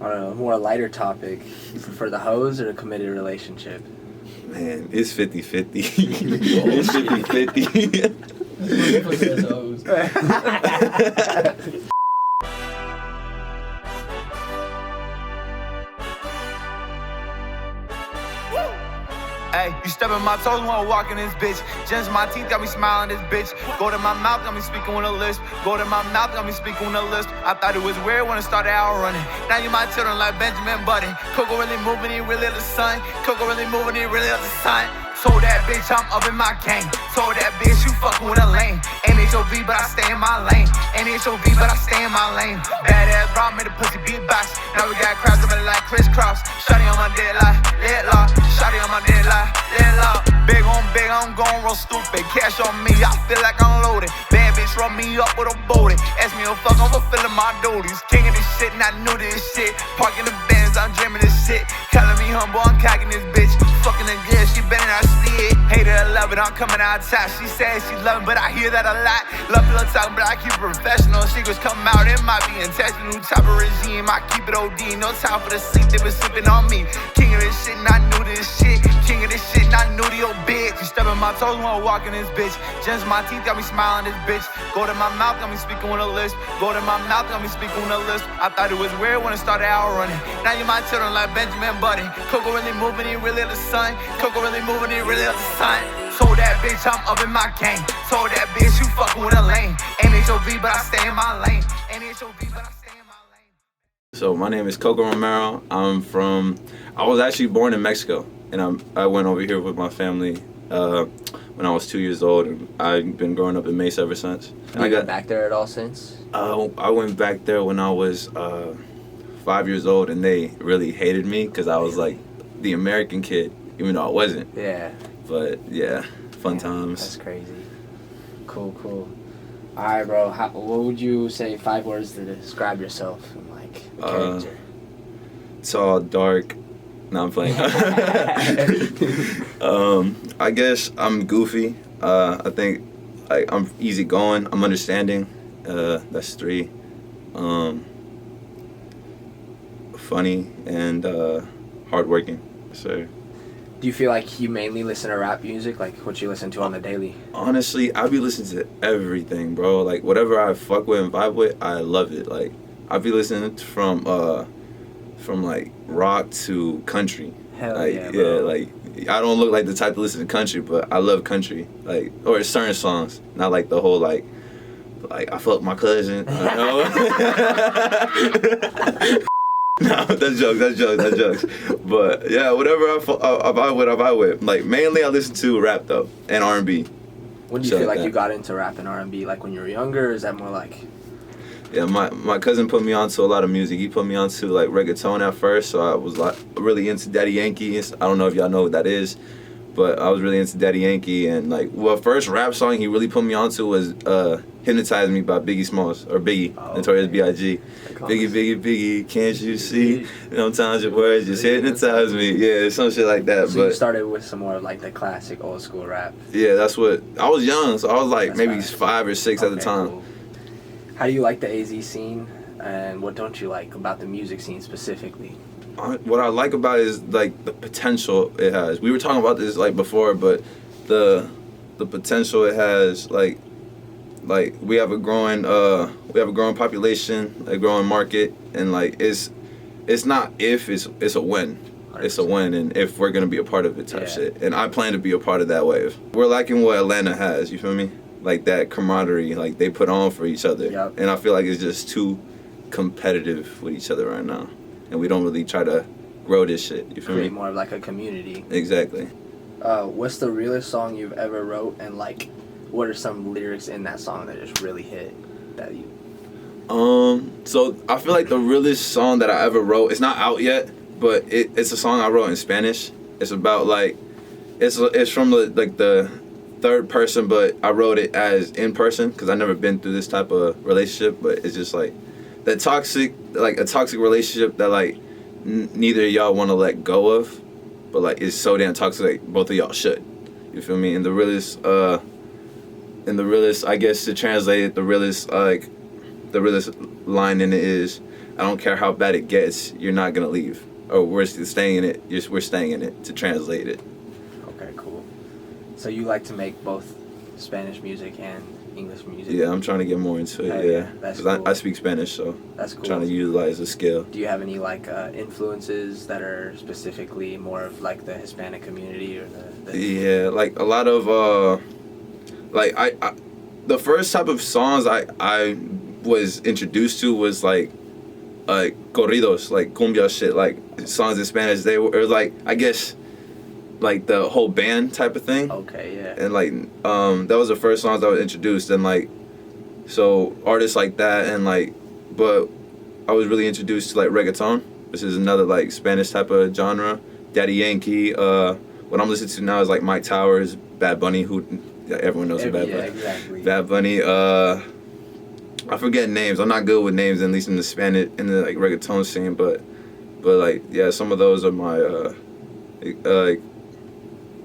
On a more lighter topic, you prefer the hoes or a committed relationship? Man, it's 50-50. It's 50-50. Hey, you stepping my toes when I walk in this bitch. Gems my teeth got me smiling this bitch. Go to my mouth got me speaking with a lisp. Go to my mouth got me speaking with a lisp. I thought it was weird when I started out running. Now you my children like Benjamin Button. Coco really moving, he really the sun. Coco really moving, he really the sun. Told that bitch I'm up in my game. Told that bitch you fucking with a lame. Ain't HOV but I stay in my lane. Ain't HOV but I stay in my lane. Badass bra made a pussy beatbox. Now we got crowds of it like crisscross. Shotty on my dead lie, lit lock. Shotty on my dead lie, lit lock. Big, I'm gon' roll stupid. Cash on me, I feel like I'm loaded. Bad bitch run me up with a booty. Ask me a fuck, I'm fulfilling my duties. King of this shit, not new to this shit. Parking the Benz, I'm dreaming this shit. Calling me humble, I'm cocking this bitch. Fucking the good, she better not see it. Hate her, love it, I'm coming out top. She says she love it, but I hear that a lot. Love her talking, but I keep it professional. Secrets come out, it might be intentional. New type of regime, I keep it OD. No time for the sleep, they been sipping on me. King of this shit, not new to this shit. King of this shit, not new to your bitch. You stepping my toes when I walk in this bitch. Gems my teeth got me smiling this bitch. Go to my mouth got me speaking with a lisp. Go to my mouth got me speaking with a lisp. I thought it was weird when I started out running. Now you my children like Benjamin Button. Coco really moving, he really the sun. Coco really moving, he really the sun. Told that bitch I'm up in my game. Told that bitch you fucking with a lame. Ain't HOV but I stay in my lane. Ain't HOV but I stay in my lane. So my name is Coco Romero. I was actually born in Mexico, and I went over here with my family when I was 2 years old, and I've been growing up in Mesa ever since. And I got back there at all since? I went back there when I was 5 years old, and they really hated me because I was like the American kid, even though I wasn't. Yeah. But yeah, fun times. That's crazy. Cool. All right, bro. What would you say 5 words to describe yourself and like a character? Tall, dark. No, I'm playing. I guess I'm goofy. I think I'm easygoing. I'm understanding. That's 3. Funny and hardworking. So. Do you feel like you mainly listen to rap music, like what you listen to on the daily? Honestly, I be listening to everything, bro. Like whatever I fuck with and vibe with, I love it. Like I be listening from like rock to country. Hell like, yeah, bro. Like I don't look like the type to listen to country, but I love country. Like or certain songs, not like the whole like I fuck my cousin. No, that's jokes. But yeah, whatever I vibe with. Like mainly I listen to rap though and R&B. When do you feel like you got into rap and R&B? Like when you were younger, or is that more like? Yeah, my cousin put me onto a lot of music. He put me onto like reggaeton at first, so I was like really into Daddy Yankee. I don't know if y'all know what that is, but I was really into Daddy Yankee. And like, first rap song he really put me onto was "Hypnotize Me" by Biggie Smalls, or Biggie, Notorious B.I.G. Biggie, can't you see? Sometimes your words just hypnotize me. Yeah, some shit like that. So you started with some more of like the classic old school rap. Yeah, that's what I was young, so I was like maybe 5 or 6 at the time. Cool. How do you like the AZ scene, and what don't you like about the music scene specifically? What I like about it is like the potential it has. We were talking about this like before, but the potential it has, like we have a growing population, a growing market, and like it's not if, it's a when. 100%. It's a when, and if we're gonna be a part of it type shit. And I plan to be a part of that wave. We're lacking what Atlanta has, you feel me? Like that camaraderie, like they put on for each other. Yep. And I feel like it's just too competitive with each other right now. And we don't really try to grow this shit, you feel me? Create more of like a community. Exactly. What's the realest song you've ever wrote, and like what are some lyrics in that song that just really hit that you? So I feel like the realest song that I ever wrote, it's not out yet, but it's a song I wrote in Spanish. It's about like, it's from the third person, but I wrote it as in person because I never been through this type of relationship. But it's just like a toxic relationship that like neither of y'all want to let go of, but like it's so damn toxic like both of y'all should. You feel me? And the realest, I guess to translate it, the realest line in it is, I don't care how bad it gets, you're not gonna leave. Or we're staying in it. We're staying in it to translate it. Okay, cool. So you like to make both Spanish music and English music? Yeah, I'm trying to get more into it. Yeah, that's because cool. I speak Spanish, so That's cool. I'm trying to utilize the skill. Do you have any like influences that are specifically more of like the Hispanic community or the Yeah, like a lot of like I the first type of songs I was introduced to was like corridos, like cumbia shit, like songs in Spanish. They were like, I guess, like the whole band type of thing. Okay, yeah. And like that was the first songs I was introduced, and like so artists like that, and like, but I was really introduced to like reggaeton, which is another like Spanish type of genre. Daddy Yankee. What I'm listening to now is like Mike Towers, Bad Bunny, who everyone knows who Bad Bunny. Yeah, exactly. Bad Bunny. I forget names. I'm not good with names, at least in the Spanish, in the like reggaeton scene. But like, yeah, some of those are my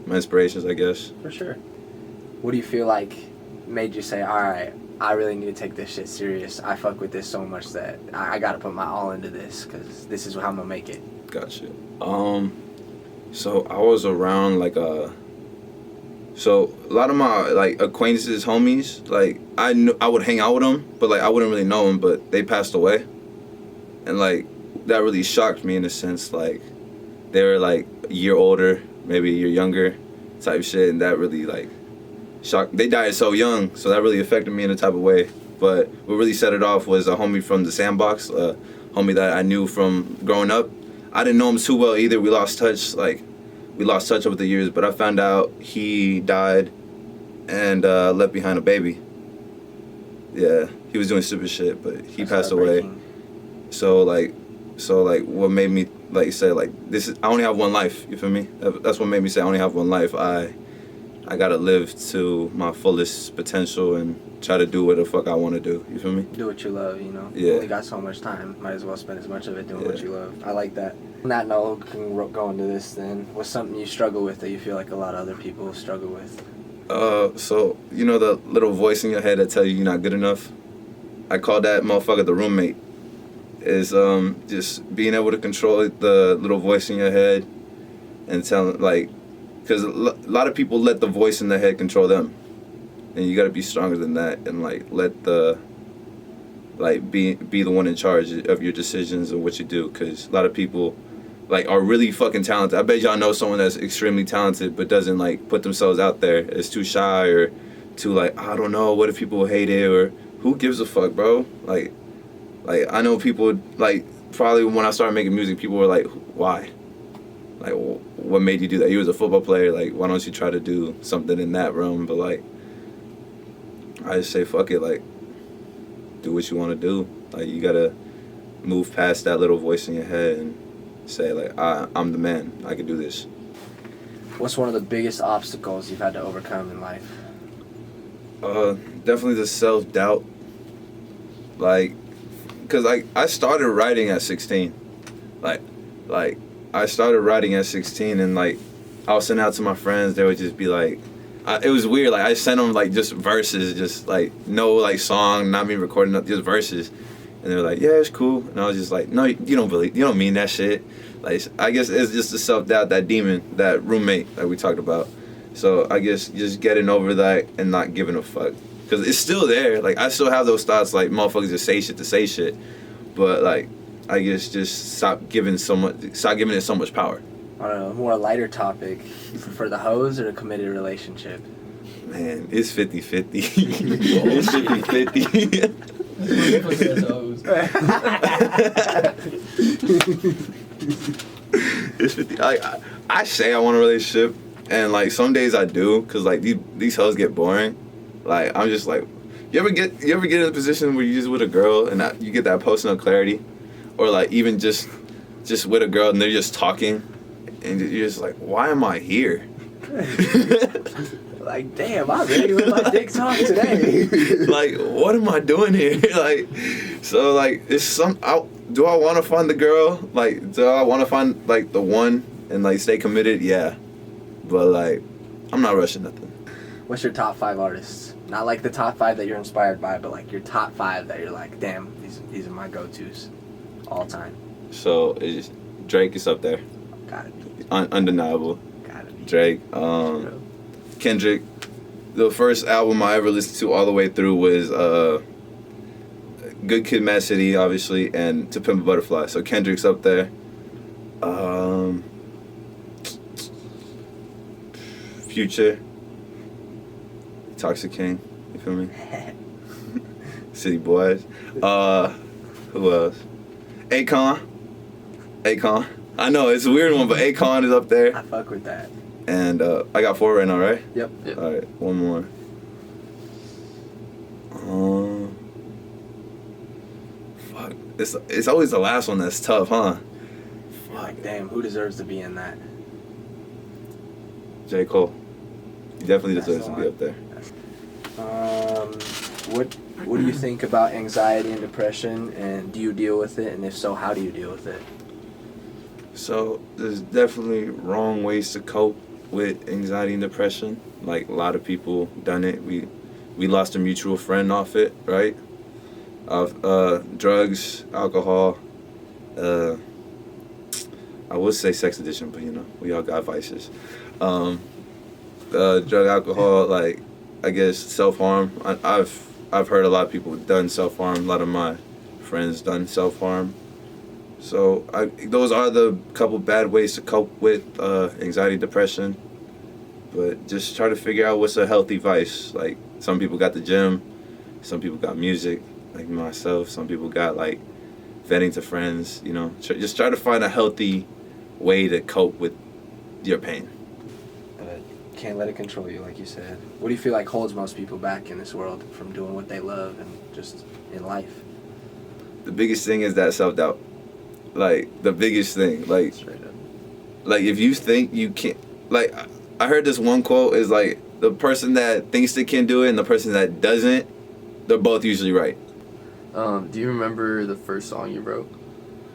my inspirations, I guess. For sure. What do you feel like made you say, all right, I really need to take this shit serious. I fuck with this so much that I gotta put my all into this because this is how I'm gonna make it. Gotcha. So I was around like so a lot of my like acquaintances, homies, like I would hang out with them, but like I wouldn't really know them, but they passed away, and like that really shocked me in a sense. Like they were like a year older, maybe a year younger, type shit, and that really like shocked. They died so young, so that really affected me in a type of way. But what really set it off was a homie from the Sandbox, a homie that I knew from growing up. I didn't know him too well either. We lost touch over the years, but I found out he died and left behind a baby. Yeah, he was doing stupid shit, but he passed away. So like what made me like say like I only have one life, you feel me? That's what made me say I only have one life. I gotta live to my fullest potential and try to do what the fuck I want to do, you feel me? Do what you love, you know? Yeah. You only got so much time, might as well spend as much of it doing what you love. I like that. On that note, can go into this then. What's something you struggle with that you feel like a lot of other people struggle with? So you know the little voice in your head that tell you you're not good enough? I call that motherfucker the roommate. Is just being able to control the little voice in your head and telling like, because a lot of people let the voice in their head control them, and you gotta be stronger than that and like let the like be the one in charge of your decisions and what you do. Because a lot of people like are really fucking talented. I bet y'all know someone that's extremely talented but doesn't like put themselves out there. Is too shy or too like, I don't know, what if people hate it, or who gives a fuck, bro? Like I know people like probably when I started making music, people were like, why? Like, what made you do that? You was a football player. Like, why don't you try to do something in that realm? But like, I just say fuck it. Like, do what you want to do. Like, you gotta move past that little voice in your head and say like, I'm the man. I can do this. What's one of the biggest obstacles you've had to overcome in life? Definitely the self-doubt. Like, cause like I started writing at 16. Like I started writing at 16, and like I was sending out to my friends. They would just be like, it was weird. Like I sent them like just verses, just like no like song, not me recording, just verses. And they were like, yeah, it's cool. And I was just like, no, you don't mean that shit. Like, I guess it's just the self-doubt, that demon, that roommate that we talked about. So I guess just getting over that and not giving a fuck. Because it's still there. Like, I still have those thoughts, like, motherfuckers just say shit to say shit. But, like, I guess just stop giving it so much power. I don't know, more a lighter topic. You prefer the hoes or a committed relationship? Man, it's 50-50. It's 50-50. It's 50. I say I want a relationship, and like some days I do, cause like these hoes get boring. Like I'm just like, you ever get in a position where you just with a girl and you get that personal clarity, or like even just with a girl and they're just talking, and you're just like, why am I here? Like, damn, I really with my dick talk today. Like, what am I doing here? Like, so like, do I want to find the girl? Like, do I want to find like the one and like stay committed? Yeah, but like, I'm not rushing nothing. What's your top 5 artists? Not like the top 5 that you're inspired by, but like your top 5 that you're like, damn, these are my go-tos. All time. So it's Drake is up there. Gotta be. Undeniable. Gotta be. Drake. Kendrick. The first album I ever listened to all the way through was Good Kid, Mad City, obviously, and To Pimp a Butterfly. So Kendrick's up there. Future. Toxic King. You feel me? City Boys. Who else? Akon. I know it's a weird one, but Akon is up there. I fuck with that. And I got 4 right now, right? Yep. All right, one more. Fuck. It's always the last one that's tough, huh? Fuck, damn. Who deserves to be in that? J. Cole. He definitely That's deserves the to be one. up there. What do you think about anxiety and depression, and do you deal with it, and if so, how do you deal with it? So there's definitely wrong ways to cope with anxiety and depression. Like a lot of people done it. We lost a mutual friend off it, right? Of drugs, alcohol. I would say sex addiction, but you know we all got vices. Drug, alcohol, like I guess self-harm. I've heard a lot of people done self-harm. A lot of my friends done self-harm. So those are the couple bad ways to cope with anxiety, depression. But just try to figure out what's a healthy vice. Like some people got the gym, some people got music, like myself. Some people got like venting to friends. You know, just try to find a healthy way to cope with your pain. But can't let it control you, like you said. What do you feel like holds most people back in this world from doing what they love and just in life? The biggest thing is that self-doubt. Like the biggest thing. Like Straight up. Like if you think you can't, like I heard this one quote is like the person that thinks they can do it and the person that doesn't, they're both usually right. Do you remember the first song you wrote?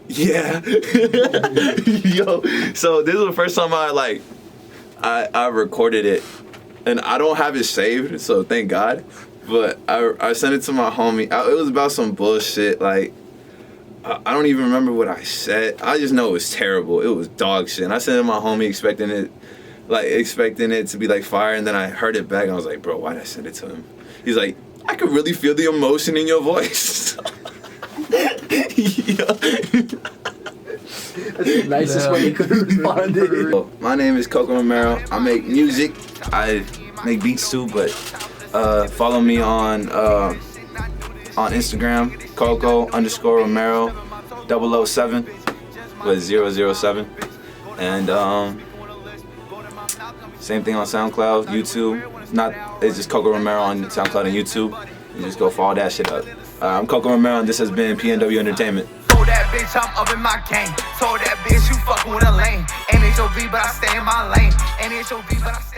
Yeah. Yo, so this was the first time I recorded it, and I don't have it saved, so thank God. But I sent it to my homie. It was about some bullshit. Like I don't even remember what I said. I just know it was terrible. It was dog shit. And I sent it to my homie expecting it to be like fire, and then I heard it back and I was like, bro, why did I send it to him? He's like, I could really feel the emotion in your voice. That's the nicest way you could have responded. My name is Cocoromero. I make music. I make beats too, but follow me on Instagram, Coco_Romero 007 with 007. And same thing on SoundCloud, YouTube. It's just Coco Romero on SoundCloud and YouTube. You just go follow that shit up. I'm Coco Romero, and this has been PMW Entertainment. Told that bitch I'm up in my game. Told that bitch you fucking with a lame. Ain't HOB, but I stay in my lane. Ain't HOB, but I stay